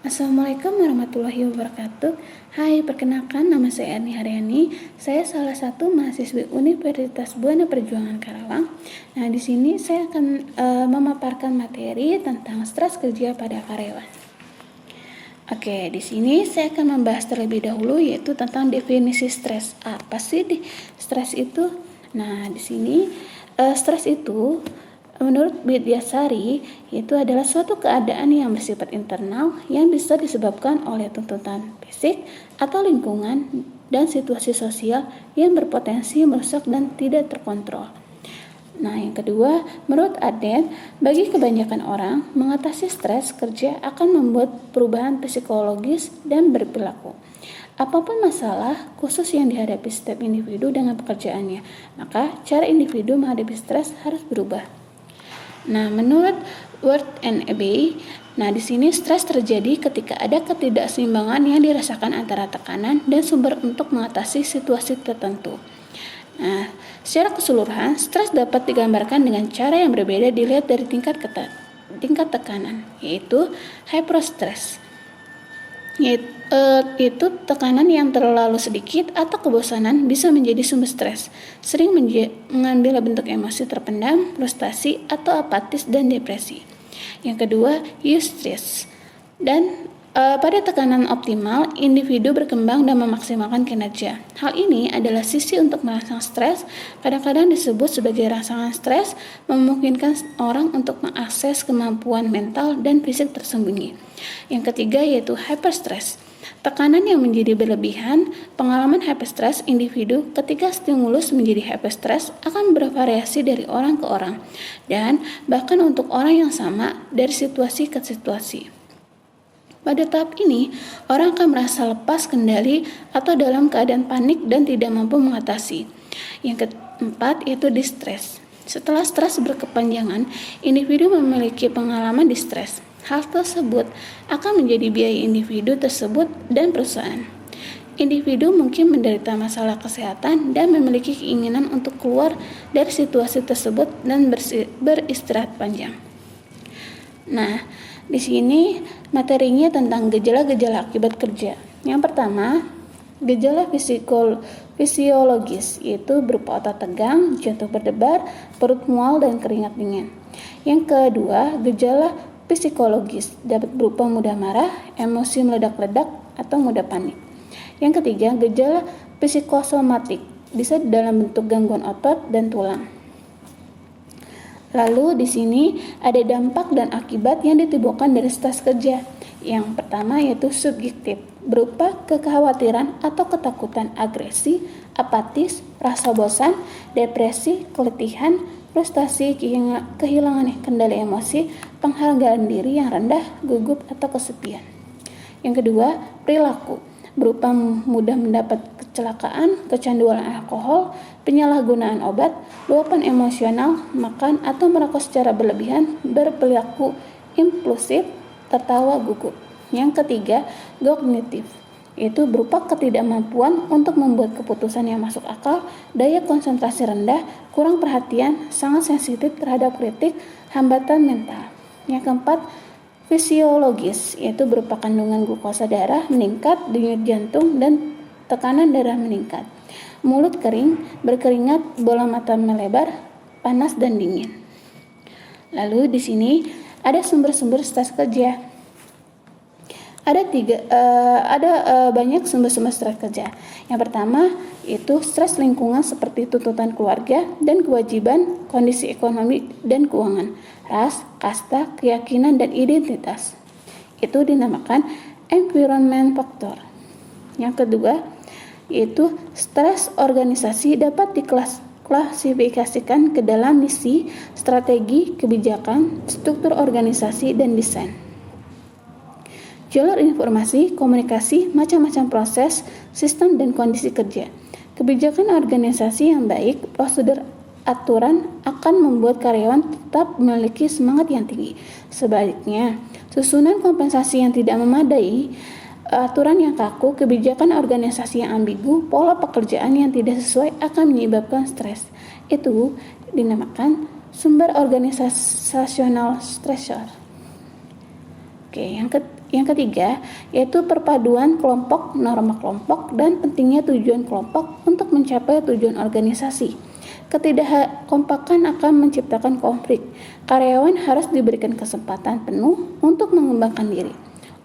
Assalamualaikum warahmatullahi wabarakatuh. Hai, perkenalkan nama saya Erni Haryani. Saya salah satu mahasiswi Universitas Buana Perjuangan Karawang. Nah, di sini saya akan memaparkan materi tentang stres kerja pada karyawan. Oke, di sini saya akan membahas terlebih dahulu yaitu tentang definisi stres. Apa sih stres itu? Nah, di sini stres itu menurut Widyasari, itu adalah suatu keadaan yang bersifat internal yang bisa disebabkan oleh tuntutan fisik atau lingkungan dan situasi sosial yang berpotensi merusak dan tidak terkontrol. Nah, yang kedua, menurut Aden, bagi kebanyakan orang, mengatasi stres kerja akan membuat perubahan psikologis dan berperilaku. Apapun masalah khusus yang dihadapi setiap individu dengan pekerjaannya, maka cara individu menghadapi stres harus berubah. Nah, menurut Ward and Abbey, di sini stres terjadi ketika ada ketidakseimbangan yang dirasakan antara tekanan dan sumber untuk mengatasi situasi tertentu. Nah, secara keseluruhan, stres dapat digambarkan dengan cara yang berbeda dilihat dari tingkat tekanan, yaitu hyperstress. Itu tekanan yang terlalu sedikit atau kebosanan bisa menjadi sumber stres, sering mengambil bentuk emosi terpendam, frustasi, atau apatis dan depresi. Yang kedua, eustress. Dan pada tekanan optimal, individu berkembang dan memaksimalkan kinerja. Hal ini adalah sisi untuk merangsang stres, kadang-kadang disebut sebagai rangsangan stres, memungkinkan orang untuk mengakses kemampuan mental dan fisik tersembunyi. Yang ketiga yaitu hyperstress. Tekanan yang menjadi berlebihan, pengalaman hyperstress individu ketika stimulus menjadi hyperstress akan bervariasi dari orang ke orang, dan bahkan untuk orang yang sama dari situasi ke situasi. Pada tahap ini, orang akan merasa lepas kendali atau dalam keadaan panik dan tidak mampu mengatasi. Yang keempat yaitu distress. Setelah stres berkepanjangan, individu memiliki pengalaman distress. Hal tersebut akan menjadi biaya individu tersebut dan perusahaan. Individu mungkin menderita masalah kesehatan dan memiliki keinginan untuk keluar dari situasi tersebut dan beristirahat panjang. Nah, di sini materinya tentang gejala-gejala akibat kerja. Yang pertama, gejala fisiologis, yaitu berupa otot tegang, jantung berdebar, perut mual, dan keringat dingin. Yang kedua, gejala psikologis dapat berupa mudah marah, emosi meledak-ledak, atau mudah panik. Yang ketiga, gejala psikosomatik, bisa dalam bentuk gangguan otot dan tulang. Lalu di sini ada dampak dan akibat yang ditimbulkan dari stres kerja. Yang pertama yaitu subjektif, berupa kekhawatiran atau ketakutan, agresi, apatis, rasa bosan, depresi, keletihan, frustasi, kehilangan kendali emosi, penghargaan diri yang rendah, gugup atau kesepian. Yang kedua, perilaku, berupa mudah mendapat kecelakaan, kecanduan alkohol, penyalahgunaan obat, luapan emosional, makan atau merokok secara berlebihan, berperilaku impulsif, tertawa gugup. Yang ketiga, kognitif, yaitu berupa ketidakmampuan untuk membuat keputusan yang masuk akal, daya konsentrasi rendah, kurang perhatian, sangat sensitif terhadap kritik, hambatan mental. Yang keempat, fisiologis, yaitu berupa kandungan glukosa darah meningkat, denyut jantung, dan tekanan darah meningkat. Mulut kering, berkeringat, bola mata melebar, panas dan dingin. Lalu di sini ada sumber-sumber stres kerja. Ada banyak sumber-sumber stres kerja. Yang pertama itu stres lingkungan seperti tuntutan keluarga dan kewajiban, kondisi ekonomi dan keuangan, ras, kasta, keyakinan dan identitas. Itu dinamakan environment factor. Yang kedua yaitu stres organisasi, dapat diklasifikasikan ke dalam misi, strategi, kebijakan, struktur organisasi dan desain. Jalur informasi, komunikasi, macam-macam proses, sistem, dan kondisi kerja. Kebijakan organisasi yang baik, prosedur, aturan akan membuat karyawan tetap memiliki semangat yang tinggi. Sebaliknya, susunan kompensasi yang tidak memadai, aturan yang kaku, kebijakan organisasi yang ambigu, pola pekerjaan yang tidak sesuai akan menyebabkan stres. Itu dinamakan sumber organisasional stressor. Oke, yang ketiga yaitu perpaduan kelompok, norma kelompok, dan pentingnya tujuan kelompok untuk mencapai tujuan organisasi. Ketidakkompakan akan menciptakan konflik. Karyawan harus diberikan kesempatan penuh untuk mengembangkan diri.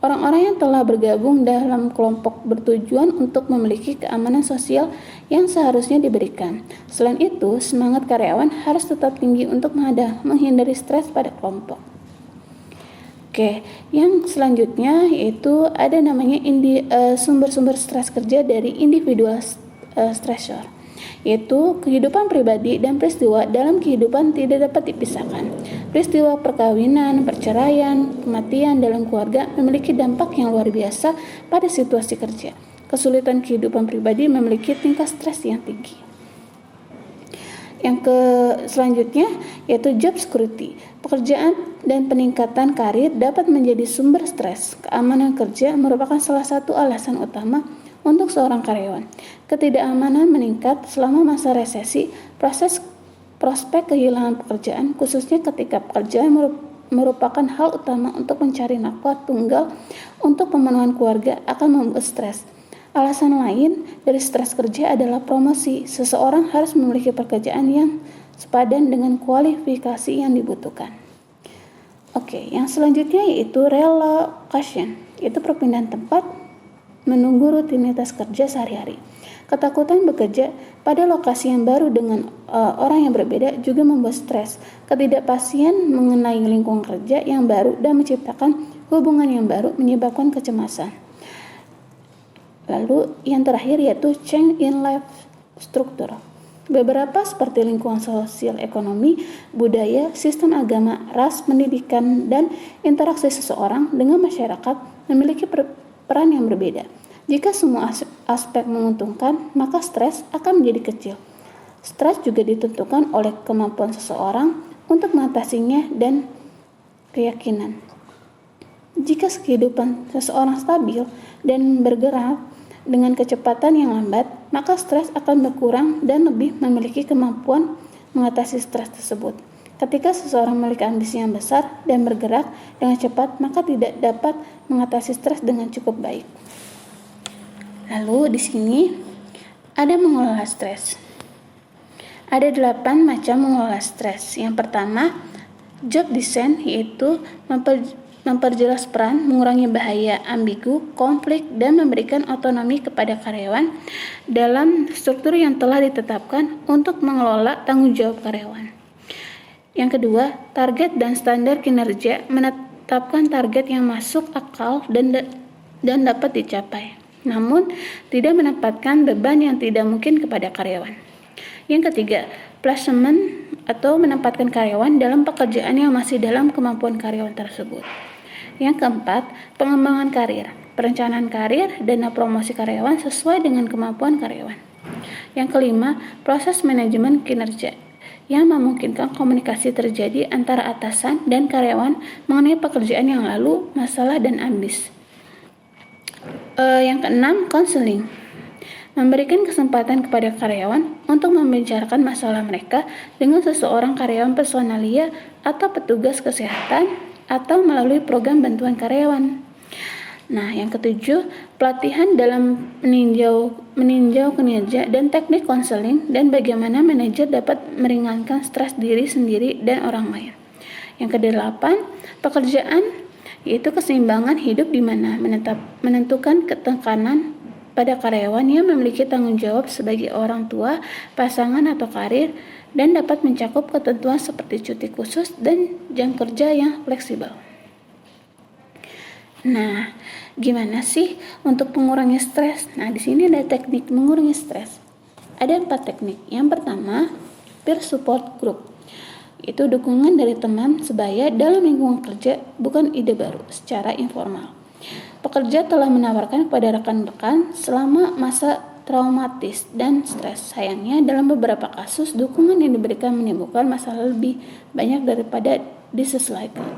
Orang-orang yang telah bergabung dalam kelompok bertujuan untuk memiliki keamanan sosial yang seharusnya diberikan. Selain itu, semangat karyawan harus tetap tinggi untuk menghindari stres pada kelompok. Oke, yang selanjutnya yaitu ada namanya sumber-sumber stres kerja dari individual stressor, yaitu kehidupan pribadi dan peristiwa dalam kehidupan tidak dapat dipisahkan. Peristiwa perkawinan, perceraian, kematian dalam keluarga memiliki dampak yang luar biasa pada situasi kerja. Kesulitan kehidupan pribadi memiliki tingkat stres yang tinggi. Yang selanjutnya yaitu job security. Pekerjaan dan peningkatan karir dapat menjadi sumber stres. Keamanan kerja merupakan salah satu alasan utama untuk seorang karyawan. Ketidakamanan meningkat selama masa resesi. Prospek kehilangan pekerjaan, khususnya ketika pekerjaan merupakan hal utama untuk mencari nafkah tunggal untuk pemenuhan keluarga, akan membuat stres. Alasan lain dari stres kerja adalah promosi. Seseorang harus memiliki pekerjaan yang sepadan dengan kualifikasi yang dibutuhkan. Oke, yang selanjutnya yaitu relocation, yaitu perpindahan tempat menunggu rutinitas kerja sehari-hari. Ketakutan bekerja pada lokasi yang baru dengan orang yang berbeda juga membuat stres. Ketidakpastian mengenai lingkungan kerja yang baru dan menciptakan hubungan yang baru menyebabkan kecemasan. Lalu yang terakhir yaitu change in life structure. Beberapa seperti lingkungan sosial, ekonomi, budaya, sistem agama, ras, pendidikan, dan interaksi seseorang dengan masyarakat memiliki peran yang berbeda. Jika semua aspek menguntungkan, maka stres akan menjadi kecil. Stres juga ditentukan oleh kemampuan seseorang untuk mengatasinya dan keyakinan. Jika kehidupan seseorang stabil dan bergerak dengan kecepatan yang lambat, maka stres akan berkurang dan lebih memiliki kemampuan mengatasi stres tersebut. Ketika seseorang memiliki ambisi yang besar dan bergerak dengan cepat, maka tidak dapat mengatasi stres dengan cukup baik. Lalu di sini ada mengelola stres. Ada 8 macam mengelola stres. Yang pertama, job design, yaitu memperjelas peran, mengurangi bahaya ambigu, konflik, dan memberikan otonomi kepada karyawan dalam struktur yang telah ditetapkan untuk mengelola tanggung jawab karyawan. Yang kedua, target dan standar kinerja, menetapkan target yang masuk akal dan dapat dicapai, namun tidak menempatkan beban yang tidak mungkin kepada karyawan. Yang ketiga, placement atau menempatkan karyawan dalam pekerjaan yang masih dalam kemampuan karyawan tersebut. Yang keempat, pengembangan karir, perencanaan karir, dana promosi karyawan sesuai dengan kemampuan karyawan. Yang kelima, proses manajemen kinerja yang memungkinkan komunikasi terjadi antara atasan dan karyawan mengenai pekerjaan yang lalu, masalah, dan ambis. Yang keenam, counseling, memberikan kesempatan kepada karyawan untuk membicarakan masalah mereka dengan seseorang karyawan personalia atau petugas kesehatan atau melalui program bantuan karyawan. Nah, yang ketujuh, pelatihan dalam meninjau kinerja dan teknik konseling dan bagaimana manajer dapat meringankan stres diri sendiri dan orang lain. Yang kedelapan, pekerjaan, yaitu keseimbangan hidup di mana menentukan ketekanan pada karyawan yang memiliki tanggung jawab sebagai orang tua, pasangan atau karir, dan dapat mencakup ketentuan seperti cuti khusus dan jam kerja yang fleksibel. Nah, gimana sih untuk mengurangi stres? Nah, di sini ada teknik mengurangi stres. Ada 4 teknik. Yang pertama, peer support group. Itu dukungan dari teman sebaya dalam lingkungan kerja, bukan ide baru secara informal. Pekerja telah menawarkan kepada rekan-rekan selama masa traumatis dan stres. Sayangnya, dalam beberapa kasus, dukungan yang diberikan menimbulkan masalah lebih banyak daripada diselesaikan.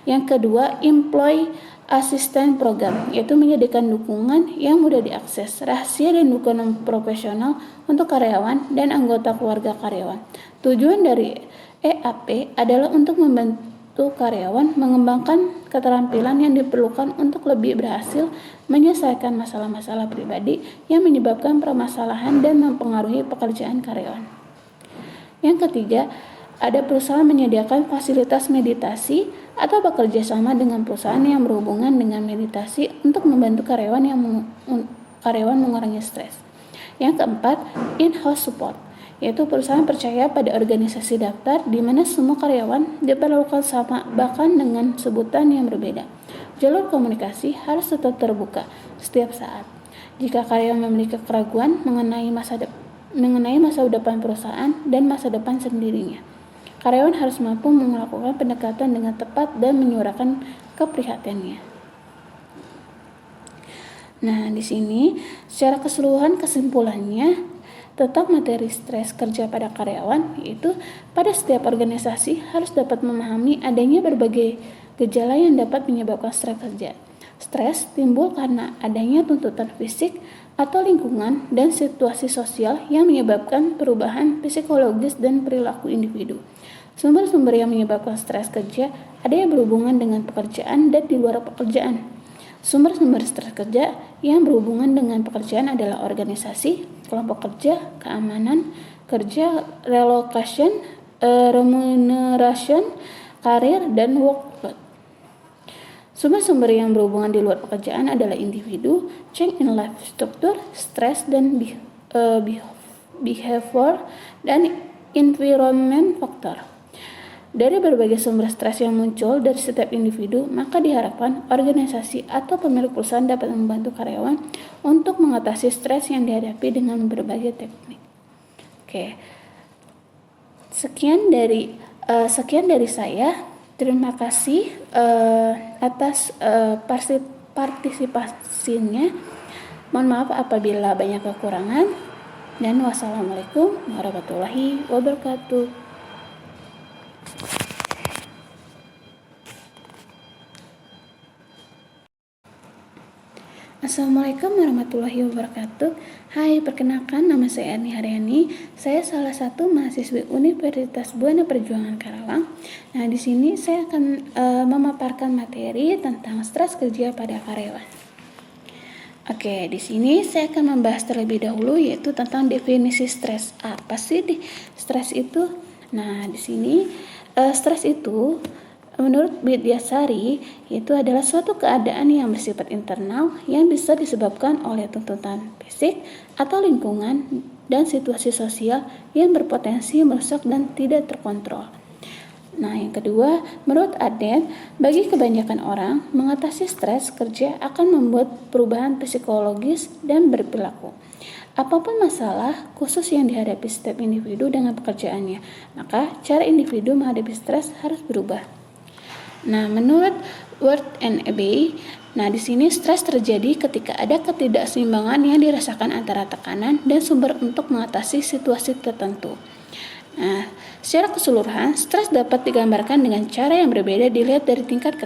Yang kedua, employee assistance program, yaitu menyediakan dukungan yang mudah diakses, rahasia, dan dukungan profesional untuk karyawan dan anggota keluarga karyawan. Tujuan dari EAP adalah untuk membantu membantu karyawan mengembangkan keterampilan yang diperlukan untuk lebih berhasil menyelesaikan masalah-masalah pribadi yang menyebabkan permasalahan dan mempengaruhi pekerjaan karyawan. Yang ketiga, ada perusahaan menyediakan fasilitas meditasi atau bekerja sama dengan perusahaan yang berhubungan dengan meditasi untuk membantu karyawan mengurangi stres. Yang keempat, in-house support, yaitu perusahaan percaya pada organisasi daftar di mana semua karyawan diperlakukan sama bahkan dengan sebutan yang berbeda. Jalur komunikasi harus tetap terbuka setiap saat. Jika karyawan memiliki keraguan mengenai masa depan perusahaan dan masa depan sendirinya, karyawan harus mampu melakukan pendekatan dengan tepat dan menyuarakan keprihatinannya. Nah, di sini secara keseluruhan kesimpulannya, tetap materi stres kerja pada karyawan, yaitu pada setiap organisasi harus dapat memahami adanya berbagai gejala yang dapat menyebabkan stres kerja. Stres timbul karena adanya tuntutan fisik atau lingkungan dan situasi sosial yang menyebabkan perubahan psikologis dan perilaku individu. Sumber-sumber yang menyebabkan stres kerja ada yang berhubungan dengan pekerjaan dan di luar pekerjaan. Sumber-sumber stres kerja yang berhubungan dengan pekerjaan adalah organisasi, kelompok kerja, keamanan kerja, relocation, remuneration, karir, dan workload. Sumber-sumber yang berhubungan di luar pekerjaan adalah individu, change in life structure, stress, dan behavior, dan environment factor. Dari berbagai sumber stres yang muncul dari setiap individu, maka diharapkan organisasi atau pemilik perusahaan dapat membantu karyawan untuk mengatasi stres yang dihadapi dengan berbagai teknik. Oke, sekian dari saya. Terima kasih atas partisipasinya. Mohon maaf apabila banyak kekurangan. Dan wassalamualaikum warahmatullahi wabarakatuh. Assalamualaikum warahmatullahi wabarakatuh. Hai, perkenalkan nama saya Erni Haryani. Saya salah satu mahasiswi Universitas Buana Perjuangan Karawang. Nah, di sini saya akan memaparkan materi tentang stres kerja pada karyawan. Oke, di sini saya akan membahas terlebih dahulu yaitu tentang definisi stres. Apa sih stres itu? Nah, di sini stres itu menurut Widyasari, itu adalah suatu keadaan yang bersifat internal yang bisa disebabkan oleh tuntutan fisik atau lingkungan dan situasi sosial yang berpotensi merusak dan tidak terkontrol. Nah, yang kedua, menurut Aden, bagi kebanyakan orang, mengatasi stres kerja akan membuat perubahan psikologis dan berperilaku. Apapun masalah khusus yang dihadapi setiap individu dengan pekerjaannya, maka cara individu menghadapi stres harus berubah. Nah, menurut Ward and Abbey, di sini stres terjadi ketika ada ketidakseimbangan yang dirasakan antara tekanan dan sumber untuk mengatasi situasi tertentu. Nah, secara keseluruhan, stres dapat digambarkan dengan cara yang berbeda dilihat dari tingkat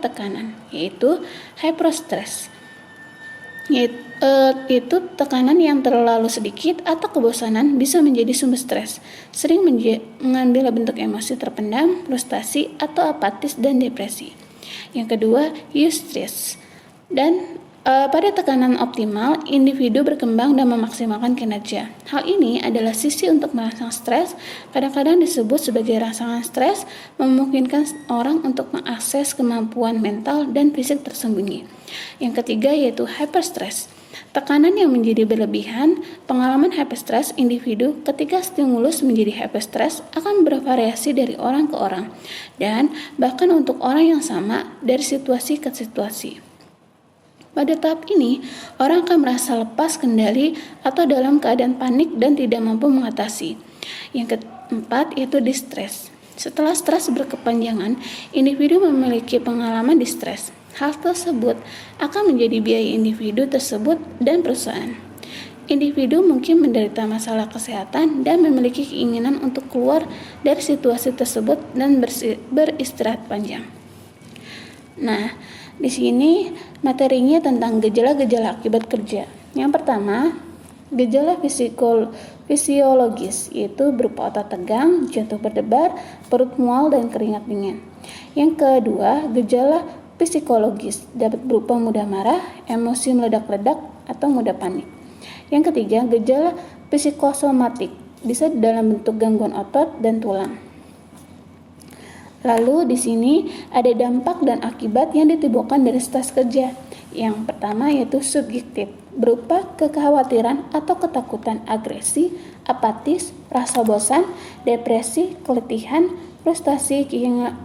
tekanan, yaitu hyperstress. Itu tekanan yang terlalu sedikit atau kebosanan bisa menjadi sumber stres, sering mengambil bentuk emosi terpendam, frustasi, atau apatis dan depresi. Yang kedua, eustress. Dan pada tekanan optimal, individu berkembang dan memaksimalkan kinerja. Hal ini adalah sisi untuk merangsang stres, kadang-kadang disebut sebagai rangsangan stres, memungkinkan orang untuk mengakses kemampuan mental dan fisik tersembunyi. Yang ketiga yaitu hyperstress. Tekanan yang menjadi berlebihan, pengalaman hyperstress individu ketika stimulus menjadi hyperstress akan bervariasi dari orang ke orang, dan bahkan untuk orang yang sama dari situasi ke situasi. Pada tahap ini, orang akan merasa lepas kendali atau dalam keadaan panik dan tidak mampu mengatasi. Yang keempat yaitu distress. Setelah stres berkepanjangan, individu memiliki pengalaman distress. Hal tersebut akan menjadi biaya individu tersebut dan perusahaan. Individu mungkin menderita masalah kesehatan dan memiliki keinginan untuk keluar dari situasi tersebut dan beristirahat panjang. Nah, di sini materinya tentang gejala-gejala akibat kerja. Yang pertama, gejala fisiologis, yaitu berupa otot tegang, jantung berdebar, perut mual, dan keringat dingin. Yang kedua, gejala psikologis dapat berupa mudah marah, emosi meledak-ledak, atau mudah panik. Yang ketiga, gejala psikosomatik bisa dalam bentuk gangguan otot dan tulang. Lalu di sini ada dampak dan akibat yang ditimbulkan dari stres kerja. Yang pertama yaitu subjektif, berupa kekhawatiran atau ketakutan, agresi, apatis, rasa bosan, depresi, keletihan, frustasi,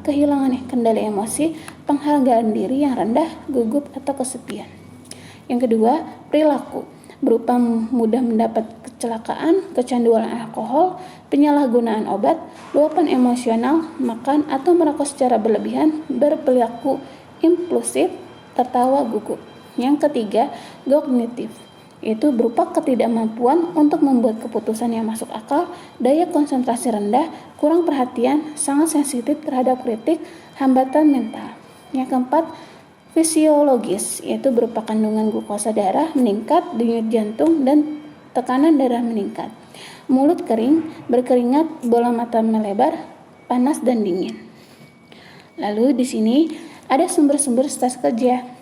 kehilangan kendali emosi, penghargaan diri yang rendah, gugup, atau kesepian. Yang kedua, perilaku, berupa mudah mendapat kecelakaan, kecanduan alkohol, penyalahgunaan obat, luapan emosional, makan atau merokok secara berlebihan, berperilaku impulsif, tertawa gugup. Yang ketiga, kognitif, yaitu berupa ketidakmampuan untuk membuat keputusan yang masuk akal, daya konsentrasi rendah, kurang perhatian, sangat sensitif terhadap kritik, hambatan mental. Yang keempat, fisiologis, yaitu berupa kandungan glukosa darah meningkat, denyut jantung, dan tekanan darah meningkat. Mulut kering, berkeringat, bola mata melebar, panas dan dingin. Lalu di sini ada sumber-sumber stres kerja.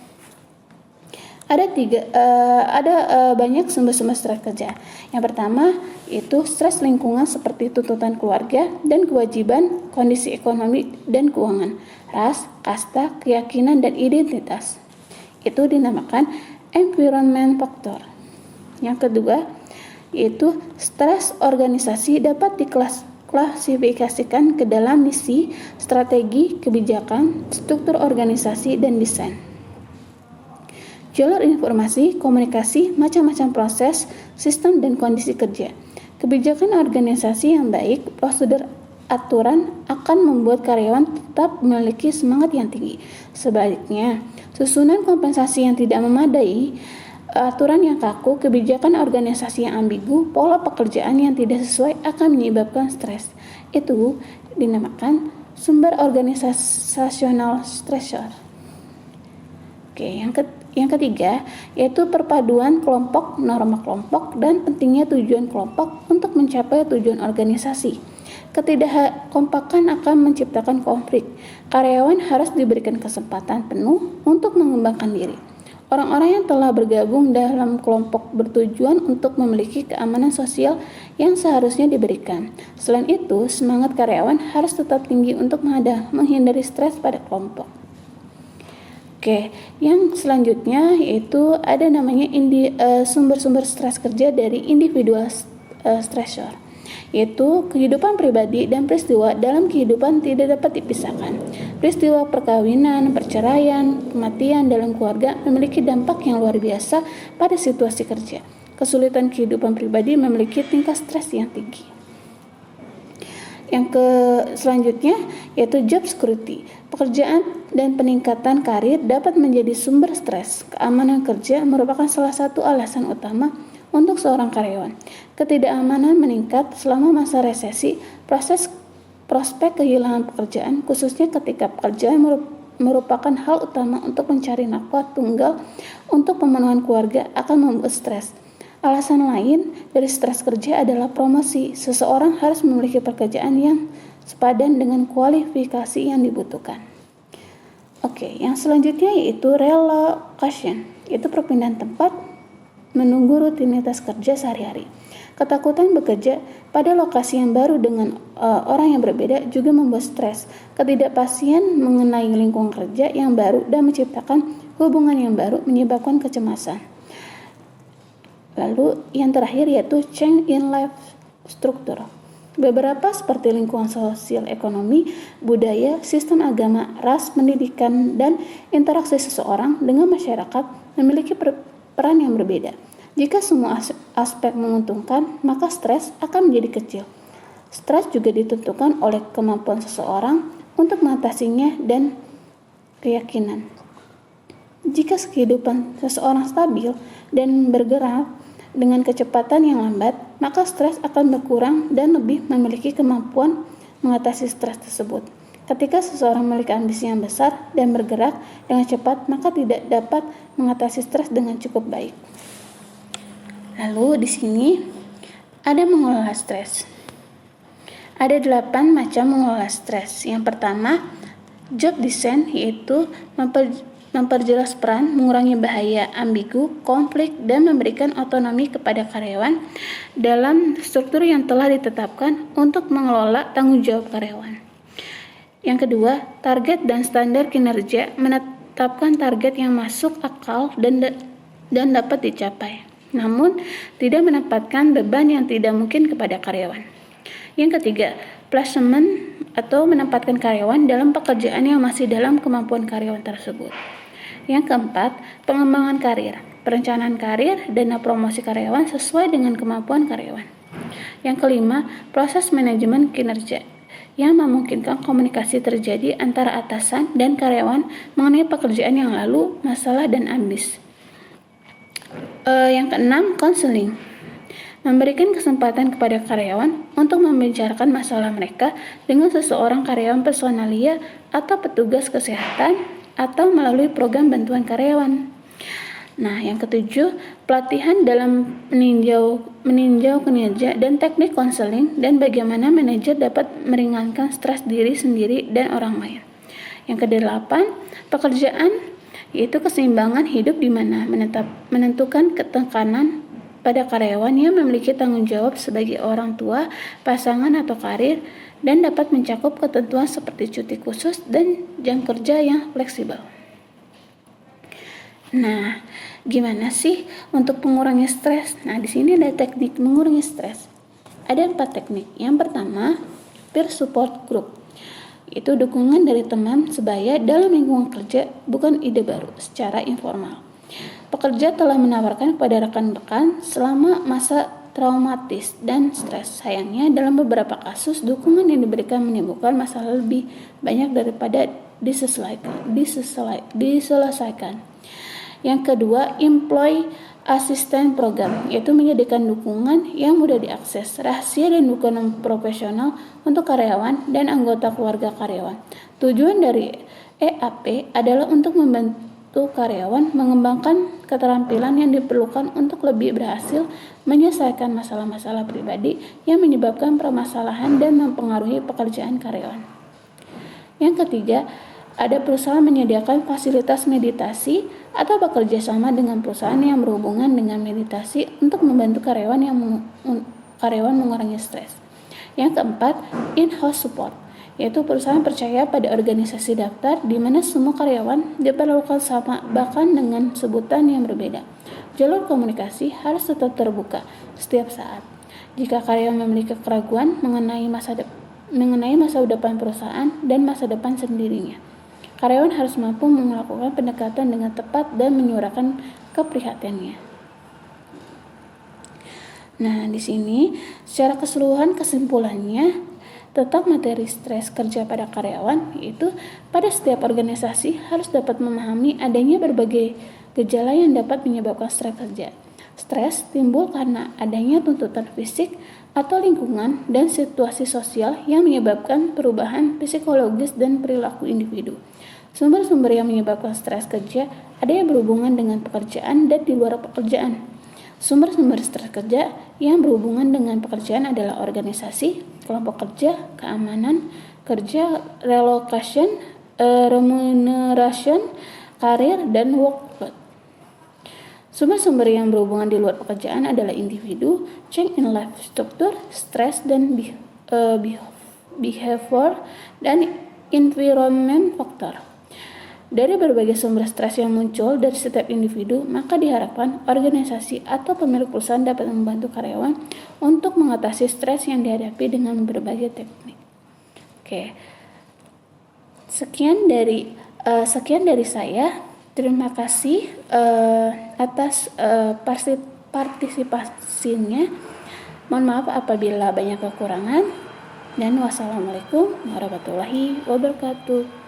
Ada banyak sumber-sumber stres kerja. Yang pertama itu stres lingkungan seperti tuntutan keluarga dan kewajiban, kondisi ekonomi dan keuangan, ras, kasta, keyakinan dan identitas. Itu dinamakan environment factor. Yang kedua yaitu stres organisasi dapat diklasifikasikan ke dalam misi, strategi, kebijakan, struktur organisasi dan desain. Jalur informasi, komunikasi, macam-macam proses, sistem, dan kondisi kerja. Kebijakan organisasi yang baik, prosedur aturan akan membuat karyawan tetap memiliki semangat yang tinggi. Sebaliknya, susunan kompensasi yang tidak memadai, aturan yang kaku, kebijakan organisasi yang ambigu, pola pekerjaan yang tidak sesuai akan menyebabkan stres. Itu dinamakan sumber organisasional stressor. Oke, yang ketiga yaitu perpaduan kelompok, norma kelompok, dan pentingnya tujuan kelompok untuk mencapai tujuan organisasi. Ketidakkompakan akan menciptakan konflik. Karyawan harus diberikan kesempatan penuh untuk mengembangkan diri. Orang-orang yang telah bergabung dalam kelompok bertujuan untuk memiliki keamanan sosial yang seharusnya diberikan. Selain itu, semangat karyawan harus tetap tinggi untuk menghindari stres pada kelompok. Oke, yang selanjutnya yaitu ada namanya sumber-sumber stres kerja dari individual stressor, yaitu kehidupan pribadi dan peristiwa dalam kehidupan tidak dapat dipisahkan. Peristiwa perkawinan, perceraian, kematian dalam keluarga memiliki dampak yang luar biasa pada situasi kerja. Kesulitan kehidupan pribadi memiliki tingkat stres yang tinggi. Yang selanjutnya yaitu job security. Pekerjaan dan peningkatan karir dapat menjadi sumber stres. Keamanan kerja merupakan salah satu alasan utama untuk seorang karyawan. Ketidakamanan meningkat selama masa resesi. Prospek kehilangan pekerjaan, khususnya ketika pekerjaan merupakan hal utama untuk mencari nafkah tunggal untuk pemenuhan keluarga, akan membuat stres. Alasan lain dari stres kerja adalah promosi. Seseorang harus memiliki pekerjaan yang sepadan dengan kualifikasi yang dibutuhkan. Oke, yang selanjutnya yaitu relocation, yaitu perpindahan tempat menunggu rutinitas kerja sehari-hari. Ketakutan bekerja pada lokasi yang baru dengan orang yang berbeda juga membuat stres. Ketidakpastian mengenai lingkungan kerja yang baru dan menciptakan hubungan yang baru menyebabkan kecemasan. Lalu yang terakhir yaitu change in life structure. Beberapa seperti lingkungan sosial, ekonomi, budaya, sistem agama, ras, pendidikan, dan interaksi seseorang dengan masyarakat memiliki peran yang berbeda. Jika semua aspek menguntungkan, maka stres akan menjadi kecil. Stres juga ditentukan oleh kemampuan seseorang untuk mengatasinya dan keyakinan. Jika kehidupan seseorang stabil dan bergerak dengan kecepatan yang lambat, maka stres akan berkurang dan lebih memiliki kemampuan mengatasi stres tersebut. Ketika seseorang memiliki ambisi yang besar dan bergerak dengan cepat, maka tidak dapat mengatasi stres dengan cukup baik. Lalu di sini Ada mengelola stres. Ada 8 macam mengelola stres. Yang pertama, job design, yaitu memperjelas peran, mengurangi bahaya, ambigu, konflik, dan memberikan otonomi kepada karyawan dalam struktur yang telah ditetapkan untuk mengelola tanggung jawab karyawan. Yang kedua, target dan standar kinerja, menetapkan target yang masuk akal dan dapat dicapai, namun tidak menempatkan beban yang tidak mungkin kepada karyawan. Yang ketiga, placement atau menempatkan karyawan dalam pekerjaan yang masih dalam kemampuan karyawan tersebut. Yang keempat, pengembangan karir, perencanaan karir, dana promosi karyawan sesuai dengan kemampuan karyawan. Yang kelima, proses manajemen kinerja yang memungkinkan komunikasi terjadi antara atasan dan karyawan mengenai pekerjaan yang lalu, masalah, dan ambis. Yang keenam, counseling, memberikan kesempatan kepada karyawan untuk membicarakan masalah mereka dengan seseorang karyawan personalia atau petugas kesehatan atau melalui program bantuan karyawan. Nah, yang ketujuh, pelatihan dalam meninjau kinerja dan teknik konseling dan bagaimana manajer dapat meringankan stres diri sendiri dan orang lain. Yang kedelapan, pekerjaan, yaitu keseimbangan hidup di mana menentukan ketekanan pada karyawan yang memiliki tanggung jawab sebagai orang tua, pasangan, atau karir, dan dapat mencakup ketentuan seperti cuti khusus dan jam kerja yang fleksibel. Nah, gimana sih untuk mengurangi stres? Nah, di sini ada teknik mengurangi stres. Ada 4 teknik. Yang pertama, peer support group. Itu dukungan dari teman sebaya dalam lingkungan kerja, bukan ide baru, secara informal. Pekerja telah menawarkan kepada rekan-rekan selama masa traumatis dan stres. Sayangnya, dalam beberapa kasus, dukungan yang diberikan menimbulkan masalah lebih banyak daripada diselesaikan. Yang kedua, employee assistance program, yaitu menyediakan dukungan yang mudah diakses, rahasia, dan dukungan profesional untuk karyawan dan anggota keluarga karyawan. Tujuan dari EAP adalah untuk membantu karyawan mengembangkan keterampilan yang diperlukan untuk lebih berhasil menyelesaikan masalah-masalah pribadi yang menyebabkan permasalahan dan mempengaruhi pekerjaan karyawan. Yang ketiga, ada perusahaan menyediakan fasilitas meditasi atau bekerja sama dengan perusahaan yang berhubungan dengan meditasi untuk membantu karyawan mengurangi stres. Yang keempat, in-house support, yaitu perusahaan percaya pada organisasi daftar di mana semua karyawan diperlakukan sama, bahkan dengan sebutan yang berbeda. Jalur komunikasi harus tetap terbuka setiap saat. Jika karyawan memiliki keraguan mengenai masa depan perusahaan dan masa depan sendirinya, karyawan harus mampu melakukan pendekatan dengan tepat dan menyuarakan keprihatinannya. Nah, di sini secara keseluruhan kesimpulannya, tetap materi stres kerja pada karyawan, yaitu pada setiap organisasi harus dapat memahami adanya berbagai gejala yang dapat menyebabkan stres kerja. Stres timbul karena adanya tuntutan fisik atau lingkungan dan situasi sosial yang menyebabkan perubahan psikologis dan perilaku individu. Sumber-sumber yang menyebabkan stres kerja ada yang berhubungan dengan pekerjaan dan di luar pekerjaan. Sumber-sumber stres kerja yang berhubungan dengan pekerjaan adalah organisasi, kelompok kerja, keamanan kerja, relocation, remuneration, karir, dan workload. Sumber-sumber yang berhubungan di luar pekerjaan adalah individu, change in life structure, stress, dan behavior, dan environment factor. Dari berbagai sumber stres yang muncul dari setiap individu, maka diharapkan organisasi atau pemilik perusahaan dapat membantu karyawan untuk mengatasi stres yang dihadapi dengan berbagai teknik. Oke, sekian dari saya. Terima kasih atas partisipasinya. Mohon maaf apabila banyak kekurangan. Dan wassalamualaikum warahmatullahi wabarakatuh.